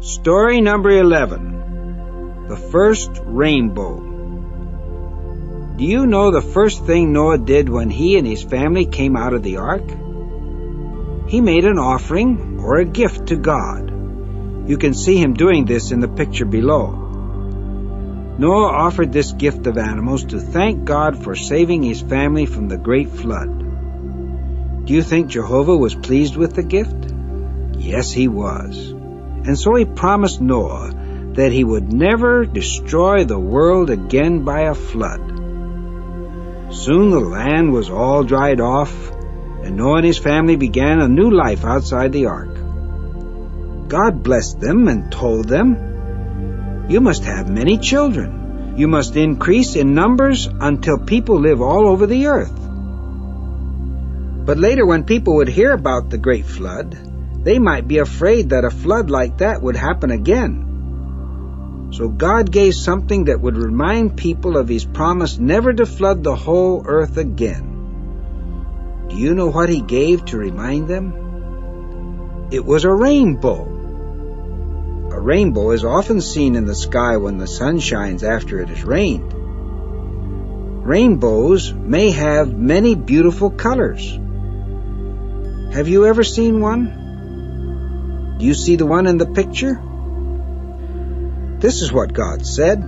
Story number 11. The First Rainbow. Do you know the first thing Noah did when he and his family came out of the ark? He made an offering or a gift to God. You can see him doing this in the picture below. Noah offered this gift of animals to thank God for saving his family from the great flood. Do you think Jehovah was pleased with the gift? Yes, he was. And so he promised Noah that he would never destroy the world again by a flood. Soon the land was all dried off, and Noah and his family began a new life outside the ark. God blessed them and told them, "You must have many children. You must increase in numbers until people live all over the earth." But later, when people would hear about the great flood, they might be afraid that a flood like that would happen again. So God gave something that would remind people of his promise never to flood the whole earth again. Do you know what he gave to remind them? It was a rainbow. A rainbow is often seen in the sky when the sun shines after it has rained. Rainbows may have many beautiful colors. Have you ever seen one? Do you see the one in the picture? This is what God said.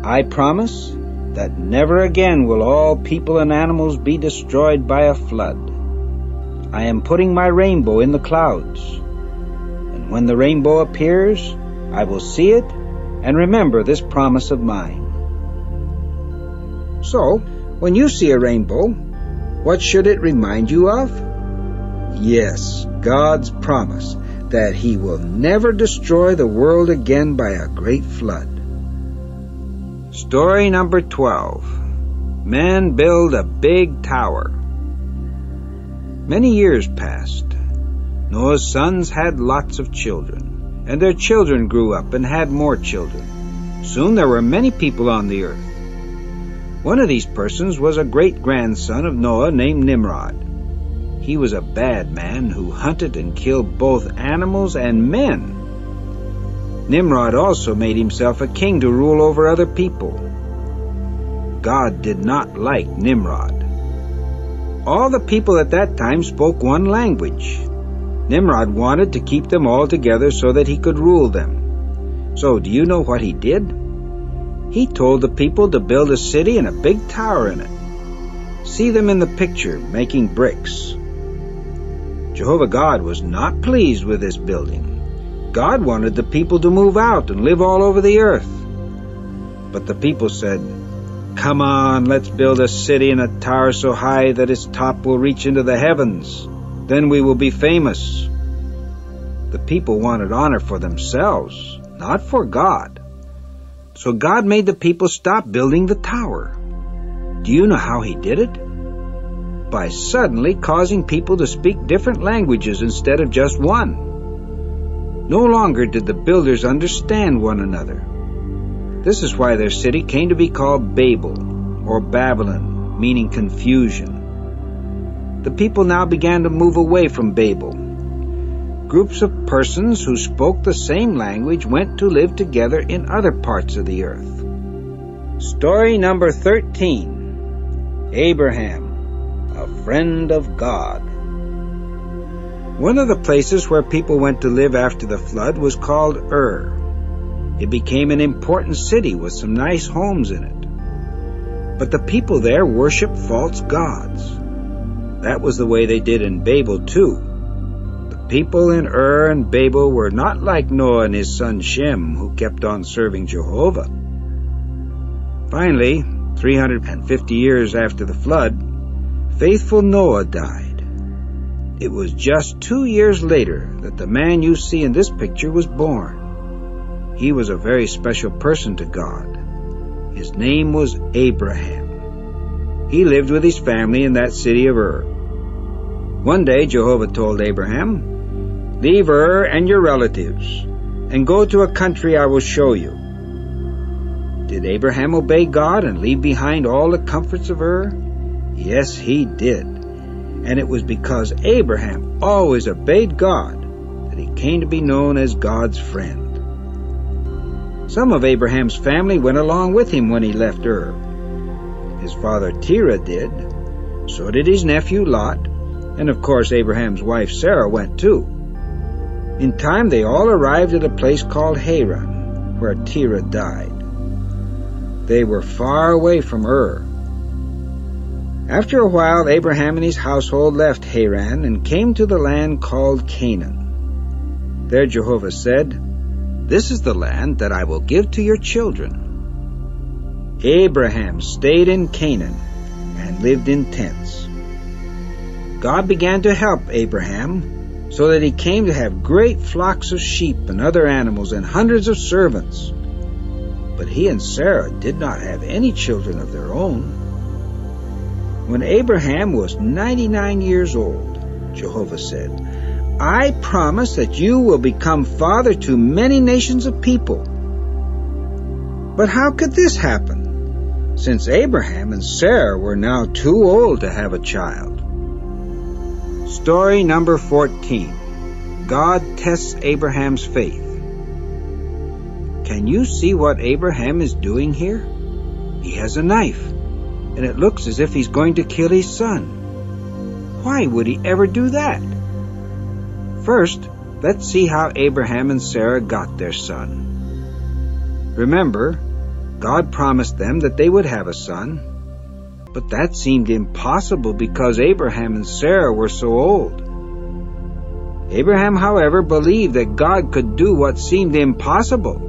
"I promise that never again will all people and animals be destroyed by a flood. I am putting my rainbow in the clouds. And when the rainbow appears, I will see it and remember this promise of mine." So, when you see a rainbow, what should it remind you of? Yes, God's promise that he will never destroy the world again by a great flood. Story number 12. Men build a big tower. Many years passed. Noah's sons had lots of children, and their children grew up and had more children. Soon there were many people on the earth. One of these persons was a great-grandson of Noah named Nimrod. He was a bad man who hunted and killed both animals and men. Nimrod also made himself a king to rule over other people. God did not like Nimrod. All the people at that time spoke one language. Nimrod wanted to keep them all together so that he could rule them. So do you know what he did? He told the people to build a city and a big tower in it. See them in the picture making bricks. Jehovah God was not pleased with this building. God wanted the people to move out and live all over the earth. But the people said, "Come on, let's build a city and a tower so high that its top will reach into the heavens. Then we will be famous." The people wanted honor for themselves, not for God. So God made the people stop building the tower. Do you know how he did it? By suddenly causing people to speak different languages instead of just one. No longer did the builders understand one another. This is why their city came to be called Babel, or Babylon, meaning confusion. The people now began to move away from Babel. Groups of persons who spoke the same language went to live together in other parts of the earth. Story number 13. Abraham, a friend of God. One of the places where people went to live after the flood was called Ur. It became an important city with some nice homes in it. But the people there worshiped false gods. That was the way they did in Babel too. The people in Ur and Babel were not like Noah and his son Shem, who kept on serving Jehovah. Finally, 350 years after the flood, faithful Noah died. It was just 2 years later that the man you see in this picture was born. He was a very special person to God. His name was Abraham. He lived with his family in that city of Ur. One day Jehovah told Abraham, "Leave Ur and your relatives, and go to a country I will show you." Did Abraham obey God and leave behind all the comforts of Ur? Yes, he did. And it was because Abraham always obeyed God that he came to be known as God's friend. Some of Abraham's family went along with him when he left Ur. His father Terah did, so did his nephew Lot, and of course Abraham's wife Sarah went too. In time they all arrived at a place called Haran, where Terah died. They were far away from Ur. After a while, Abraham and his household left Haran and came to the land called Canaan. There Jehovah said, "This is the land that I will give to your children." Abraham stayed in Canaan and lived in tents. God began to help Abraham so that he came to have great flocks of sheep and other animals and hundreds of servants. But he and Sarah did not have any children of their own. When Abraham was 99 years old, Jehovah said, "I promise that you will become father to many nations of people." But how could this happen, since Abraham and Sarah were now too old to have a child? Story number 14. God tests Abraham's faith. Can you see what Abraham is doing here? He has a knife, and it looks as if he's going to kill his son. Why would he ever do that? First, let's see how Abraham and Sarah got their son. Remember, God promised them that they would have a son, but that seemed impossible because Abraham and Sarah were so old. Abraham, however, believed that God could do what seemed impossible.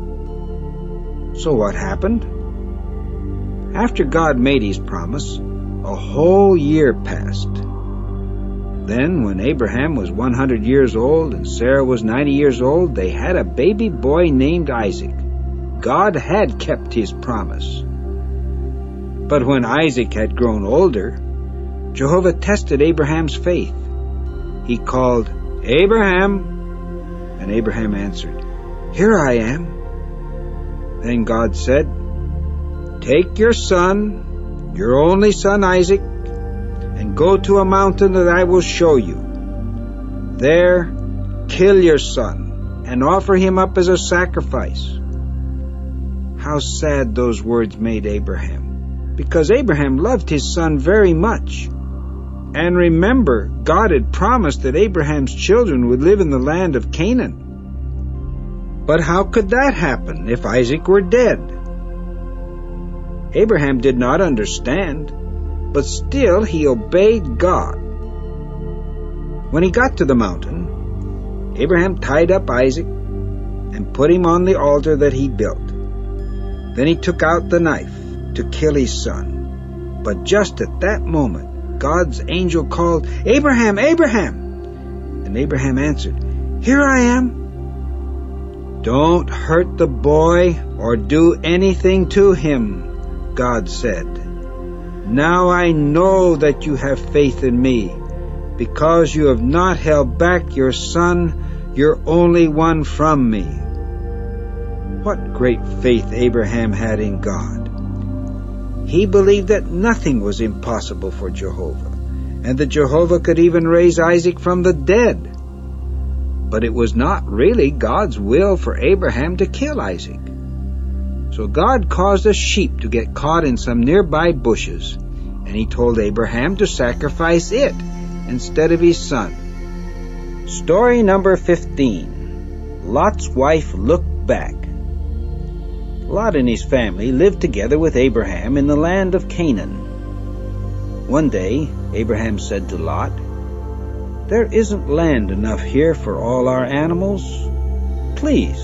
So what happened? After God made his promise, a whole year passed. Then, when Abraham was 100 years old and Sarah was 90 years old, they had a baby boy named Isaac. God had kept his promise. But when Isaac had grown older, Jehovah tested Abraham's faith. He called, "Abraham," and Abraham answered, "Here I am." Then God said, "Take your son, your only son Isaac, and go to a mountain that I will show you. There, kill your son and offer him up as a sacrifice." How sad those words made Abraham, because Abraham loved his son very much. And remember, God had promised that Abraham's children would live in the land of Canaan. But how could that happen if Isaac were dead? Abraham did not understand, but still he obeyed God. When he got to the mountain, Abraham tied up Isaac and put him on the altar that he built. Then he took out the knife to kill his son. But just at that moment, God's angel called, "Abraham, Abraham!" And Abraham answered, "Here I am." "Don't hurt the boy or do anything to him," God said. "Now I know that you have faith in me, because you have not held back your son, your only one, from me." What great faith Abraham had in God. He believed that nothing was impossible for Jehovah, and that Jehovah could even raise Isaac from the dead. But it was not really God's will for Abraham to kill Isaac. So God caused a sheep to get caught in some nearby bushes, and he told Abraham to sacrifice it instead of his son. Story number 15. Lot's wife looked back. Lot and his family lived together with Abraham in the land of Canaan. One day, Abraham said to Lot, "There isn't land enough here for all our animals. Please,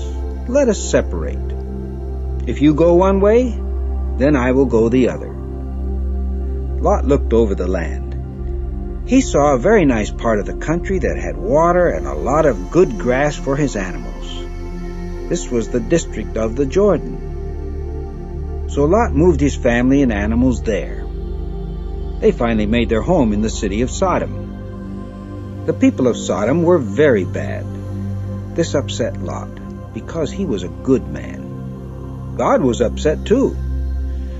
let us separate. If you go one way, then I will go the other." Lot looked over the land. He saw a very nice part of the country that had water and a lot of good grass for his animals. This was the district of the Jordan. So Lot moved his family and animals there. They finally made their home in the city of Sodom. The people of Sodom were very bad. This upset Lot, because he was a good man. God was upset too.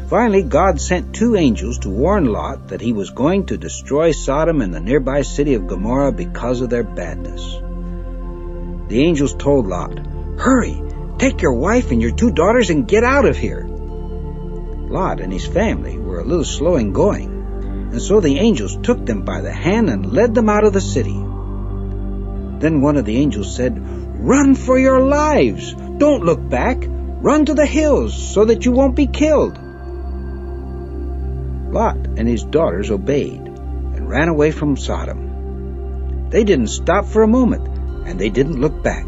Finally, God sent 2 angels to warn Lot that he was going to destroy Sodom and the nearby city of Gomorrah because of their badness. The angels told Lot, "Hurry, take your wife and your 2 daughters and get out of here." Lot and his family were a little slow in going, and so the angels took them by the hand and led them out of the city. Then one of the angels said, "Run for your lives! Don't look back! Run to the hills so that you won't be killed!" Lot and his daughters obeyed and ran away from Sodom. They didn't stop for a moment, and they didn't look back.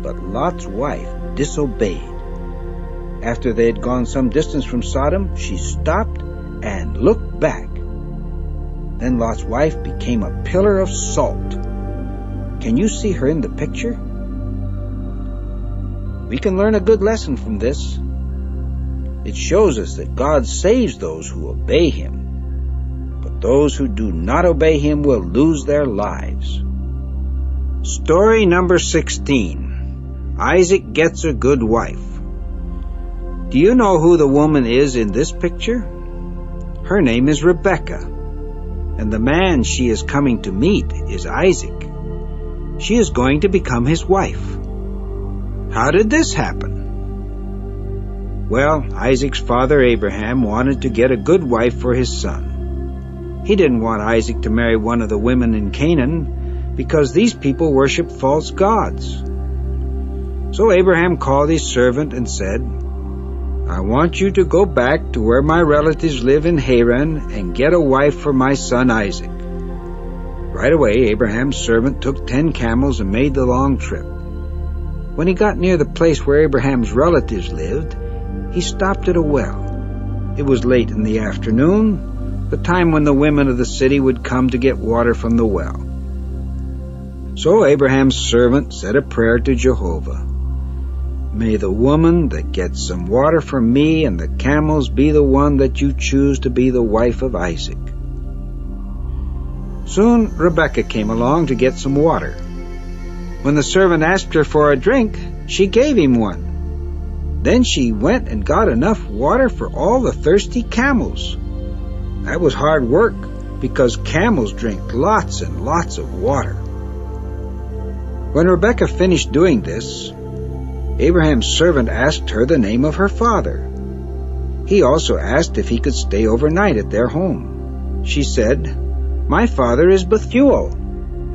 But Lot's wife disobeyed. After they had gone some distance from Sodom, she stopped and looked back. Then Lot's wife became a pillar of salt. Can you see her in the picture? We can learn a good lesson from this. It shows us that God saves those who obey Him, but those who do not obey Him will lose their lives. Story number 16. Isaac gets a good wife. Do you know who the woman is in this picture? Her name is Rebecca, and the man she is coming to meet is Isaac. She is going to become his wife. How did this happen? Well, Isaac's father Abraham wanted to get a good wife for his son. He didn't want Isaac to marry one of the women in Canaan because these people worship false gods. So Abraham called his servant and said, "I want you to go back to where my relatives live in Haran and get a wife for my son Isaac." Right away, Abraham's servant took 10 camels and made the long trip. When he got near the place where Abraham's relatives lived, he stopped at a well. It was late in the afternoon, the time when the women of the city would come to get water from the well. So Abraham's servant said a prayer to Jehovah. "May the woman that gets some water for me and the camels be the one that you choose to be the wife of Isaac." Soon Rebekah came along to get some water. When the servant asked her for a drink, she gave him one. Then she went and got enough water for all the thirsty camels. That was hard work, because camels drink lots and lots of water. When Rebekah finished doing this, Abraham's servant asked her the name of her father. He also asked if he could stay overnight at their home. She said, "My father is Bethuel,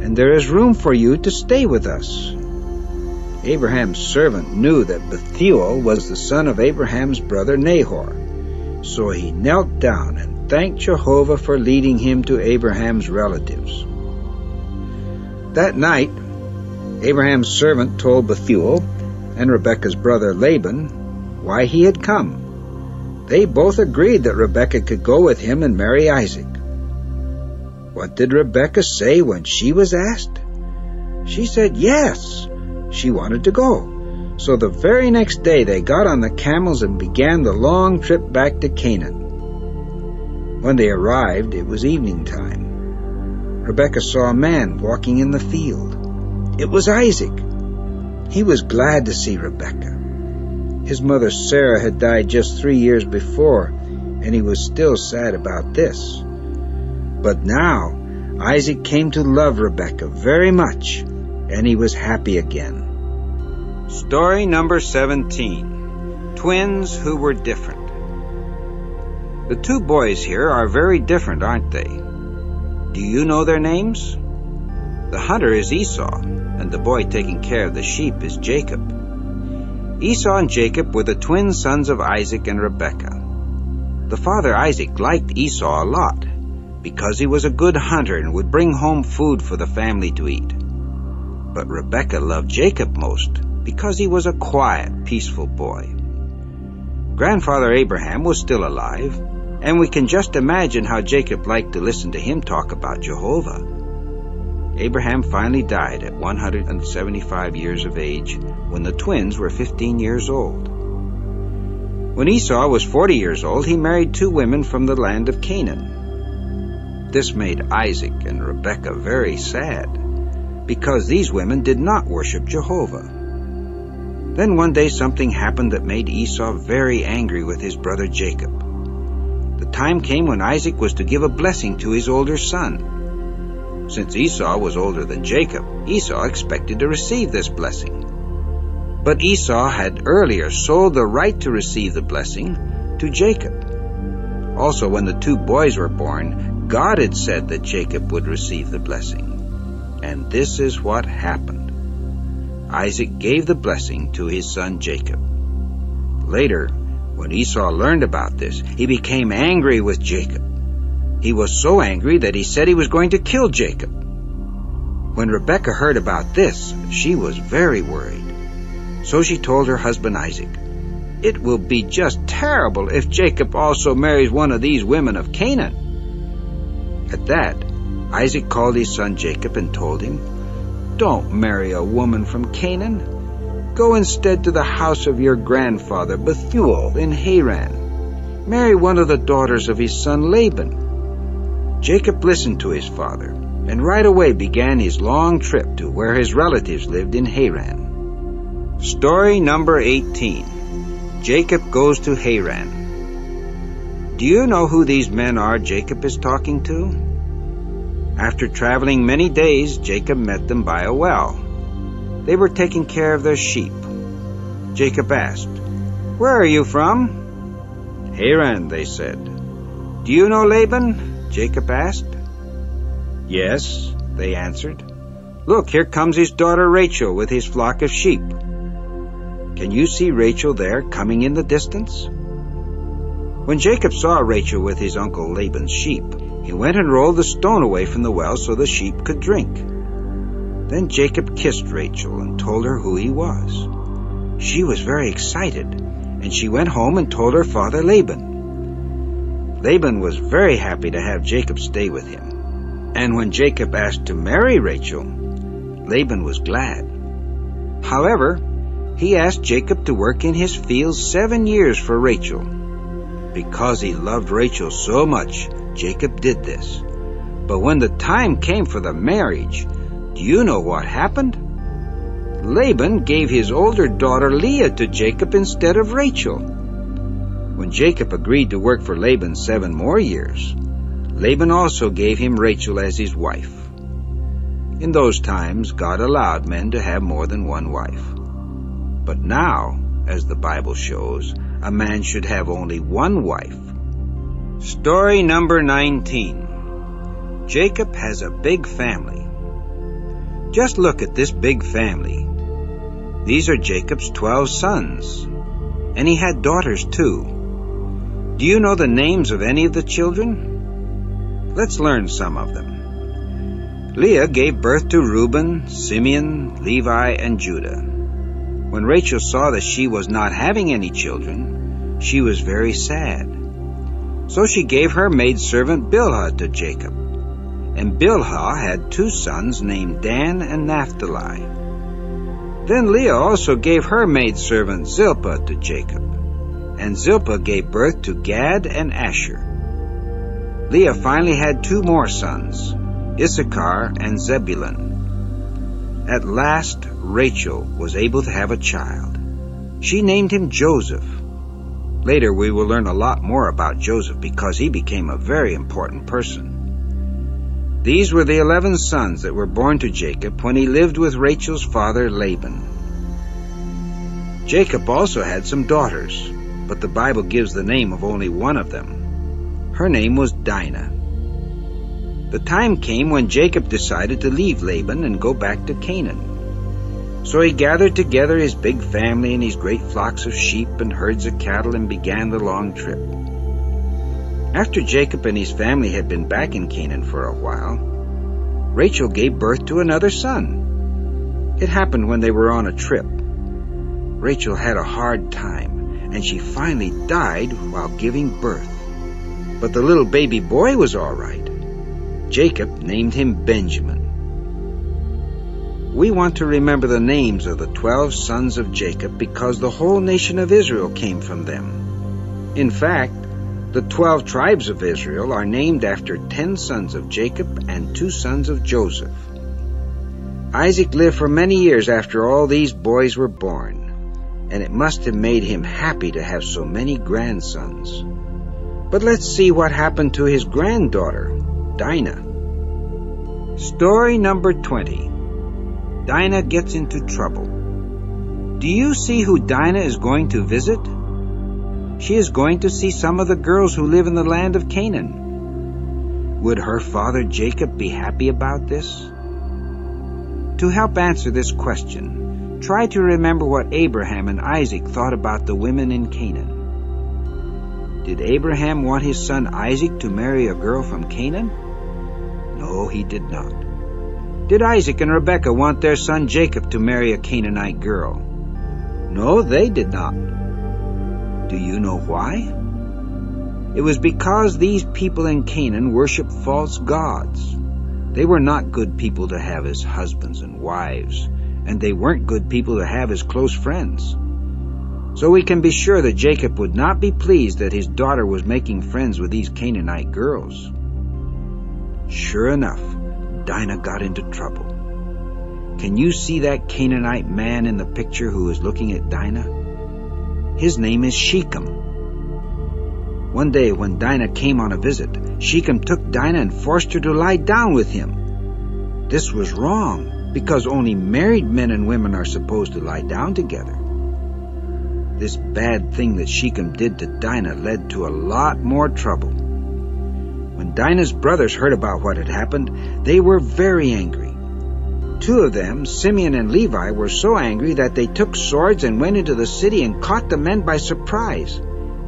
and there is room for you to stay with us." Abraham's servant knew that Bethuel was the son of Abraham's brother Nahor, so he knelt down and thanked Jehovah for leading him to Abraham's relatives. That night, Abraham's servant told Bethuel and Rebekah's brother Laban why he had come. They both agreed that Rebekah could go with him and marry Isaac. What did Rebekah say when she was asked? She said yes. She wanted to go. So the very next day they got on the camels and began the long trip back to Canaan. When they arrived, it was evening time. Rebekah saw a man walking in the field. It was Isaac. He was glad to see Rebekah. His mother Sarah had died just 3 years before, and he was still sad about this. But now Isaac came to love Rebekah very much, and he was happy again. Story number 17. Twins who were different. The 2 boys here are very different, aren't they? Do you know their names? The hunter is Esau, and the boy taking care of the sheep is Jacob. Esau and Jacob were the twin sons of Isaac and Rebekah. The father Isaac liked Esau a lot, because he was a good hunter and would bring home food for the family to eat. But Rebekah loved Jacob most, because he was a quiet, peaceful boy. Grandfather Abraham was still alive, and we can just imagine how Jacob liked to listen to him talk about Jehovah. Abraham finally died at 175 years of age, when the twins were 15 years old. When Esau was 40 years old, he married 2 women from the land of Canaan. This made Isaac and Rebekah very sad, because these women did not worship Jehovah. Then one day something happened that made Esau very angry with his brother Jacob. The time came when Isaac was to give a blessing to his older son. Since Esau was older than Jacob, Esau expected to receive this blessing. But Esau had earlier sold the right to receive the blessing to Jacob. Also, when the two boys were born, God had said that Jacob would receive the blessing. And this is what happened. Isaac gave the blessing to his son Jacob. Later, when Esau learned about this, he became angry with Jacob. He was so angry that he said he was going to kill Jacob. When Rebekah heard about this, she was very worried. So she told her husband Isaac, "It will be just terrible if Jacob also marries one of these women of Canaan." At that, Isaac called his son Jacob and told him, "Don't marry a woman from Canaan. Go instead to the house of your grandfather Bethuel in Haran. Marry one of the daughters of his son Laban." Jacob listened to his father, and right away began his long trip to where his relatives lived in Haran. Story number 18. Jacob goes to Haran. Do you know who these men are Jacob is talking to? After traveling many days, Jacob met them by a well. They were taking care of their sheep. Jacob asked, "Where are you from?" "Haran," they said. "Do you know Laban?" Jacob asked. "Yes," they answered. "Look, here comes his daughter Rachel with his flock of sheep." Can you see Rachel there coming in the distance? When Jacob saw Rachel with his uncle Laban's sheep, he went and rolled the stone away from the well so the sheep could drink. Then Jacob kissed Rachel and told her who he was. She was very excited, and she went home and told her father Laban. Laban was very happy to have Jacob stay with him. And when Jacob asked to marry Rachel, Laban was glad. However, he asked Jacob to work in his fields 7 years for Rachel. Because he loved Rachel so much, Jacob did this. But when the time came for the marriage, do you know what happened? Laban gave his older daughter Leah to Jacob instead of Rachel. When Jacob agreed to work for Laban 7 more years, Laban also gave him Rachel as his wife. In those times, God allowed men to have more than one wife. But now, as the Bible shows, a man should have only one wife. Story number 19. Jacob has a big family. Just look at this big family. These are Jacob's 12 sons, and he had daughters too. Do you know the names of any of the children? Let's learn some of them. Leah gave birth to Reuben, Simeon, Levi, and Judah. When Rachel saw that she was not having any children, she was very sad. So she gave her maidservant Bilhah to Jacob. And Bilhah had 2 sons named Dan and Naphtali. Then Leah also gave her maidservant Zilpah to Jacob. And Zilpah gave birth to Gad and Asher. Leah finally had 2 more sons, Issachar and Zebulun. At last, Rachel was able to have a child. She named him Joseph. Later we will learn a lot more about Joseph because he became a very important person. These were the 11 sons that were born to Jacob when he lived with Rachel's father Laban. Jacob also had some daughters, but the Bible gives the name of only one of them. Her name was Dinah. The time came when Jacob decided to leave Laban and go back to Canaan. So he gathered together his big family and his great flocks of sheep and herds of cattle and began the long trip. After Jacob and his family had been back in Canaan for a while, Rachel gave birth to another son. It happened when they were on a trip. Rachel had a hard time, and she finally died while giving birth. But the little baby boy was all right. Jacob named him Benjamin. We want to remember the names of the 12 sons of Jacob because the whole nation of Israel came from them. In fact, the 12 tribes of Israel are named after 10 sons of Jacob and 2 sons of Joseph. Isaac lived for many years after all these boys were born, and it must have made him happy to have so many grandsons. But let's see what happened to his granddaughter, Dinah. Story number 20. Dinah gets into trouble. Do you see who Dinah is going to visit? She is going to see some of the girls who live in the land of Canaan. Would her father Jacob be happy about this? To help answer this question, try to remember what Abraham and Isaac thought about the women in Canaan. Did Abraham want his son Isaac to marry a girl from Canaan? No, he did not. Did Isaac and Rebekah want their son Jacob to marry a Canaanite girl? No, they did not. Do you know why? It was because these people in Canaan worshiped false gods. They were not good people to have as husbands and wives, and they weren't good people to have as close friends. So we can be sure that Jacob would not be pleased that his daughter was making friends with these Canaanite girls. Sure enough, Dinah got into trouble. Can you see that Canaanite man in the picture who is looking at Dinah? His name is Shechem. One day when Dinah came on a visit, Shechem took Dinah and forced her to lie down with him. This was wrong, because only married men and women are supposed to lie down together. This bad thing that Shechem did to Dinah led to a lot more trouble. When Dinah's brothers heard about what had happened, they were very angry. Two of them, Simeon and Levi, were so angry that they took swords and went into the city and caught the men by surprise.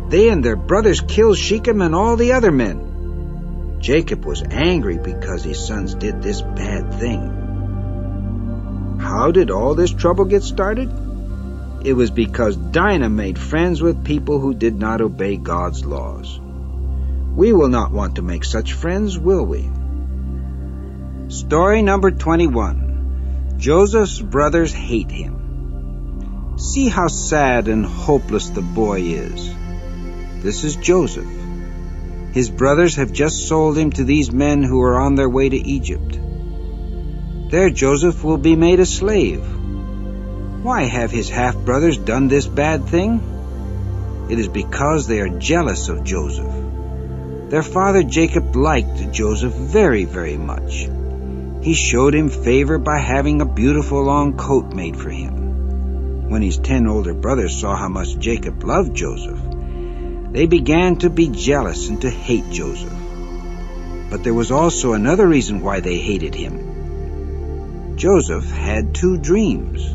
They and their brothers killed Shechem and all the other men. Jacob was angry because his sons did this bad thing. How did all this trouble get started? It was because Dinah made friends with people who did not obey God's laws. We will not want to make such friends, will we? Story number 21. Joseph's brothers hate him. See how sad and hopeless the boy is. This is Joseph. His brothers have just sold him to these men who are on their way to Egypt. There Joseph will be made a slave. Why have his half-brothers done this bad thing? It is because they are jealous of Joseph. Their father Jacob liked Joseph very, very much. He showed him favor by having a beautiful long coat made for him. When his 10 older brothers saw how much Jacob loved Joseph, they began to be jealous and to hate Joseph. But there was also another reason why they hated him. Joseph had 2 dreams.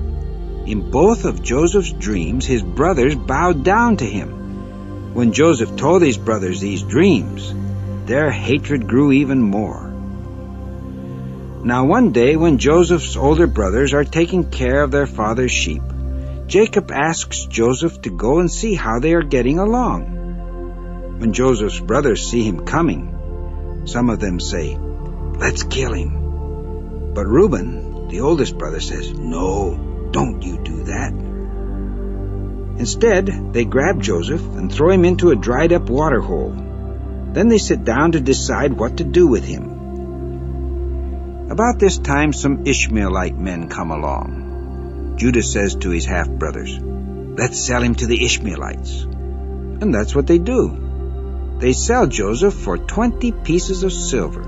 In both of Joseph's dreams, his brothers bowed down to him. When Joseph told his brothers these dreams, their hatred grew even more. Now one day, when Joseph's older brothers are taking care of their father's sheep, Jacob asks Joseph to go and see how they are getting along. When Joseph's brothers see him coming, some of them say, "Let's kill him." But Reuben, the oldest brother, says, "No, don't you do that." Instead, they grab Joseph and throw him into a dried-up water hole. Then they sit down to decide what to do with him. About this time, some Ishmaelite men come along. Judah says to his half-brothers, "Let's sell him to the Ishmaelites." And that's what they do. They sell Joseph for 20 pieces of silver.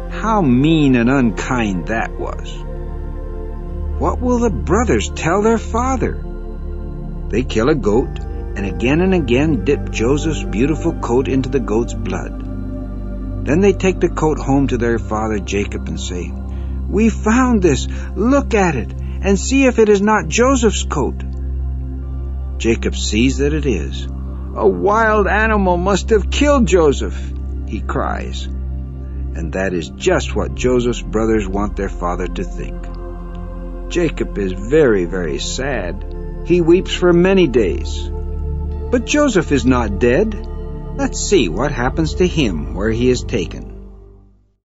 How mean and unkind that was. What will the brothers tell their father? They kill a goat and again dip Joseph's beautiful coat into the goat's blood. Then they take the coat home to their father Jacob and say, "We found this. Look at it and see if it is not Joseph's coat." Jacob sees that it is. "A wild animal must have killed Joseph," he cries. And that is just what Joseph's brothers want their father to think. Jacob is very, very sad. He weeps for many days. But Joseph is not dead. Let's see what happens to him where he is taken.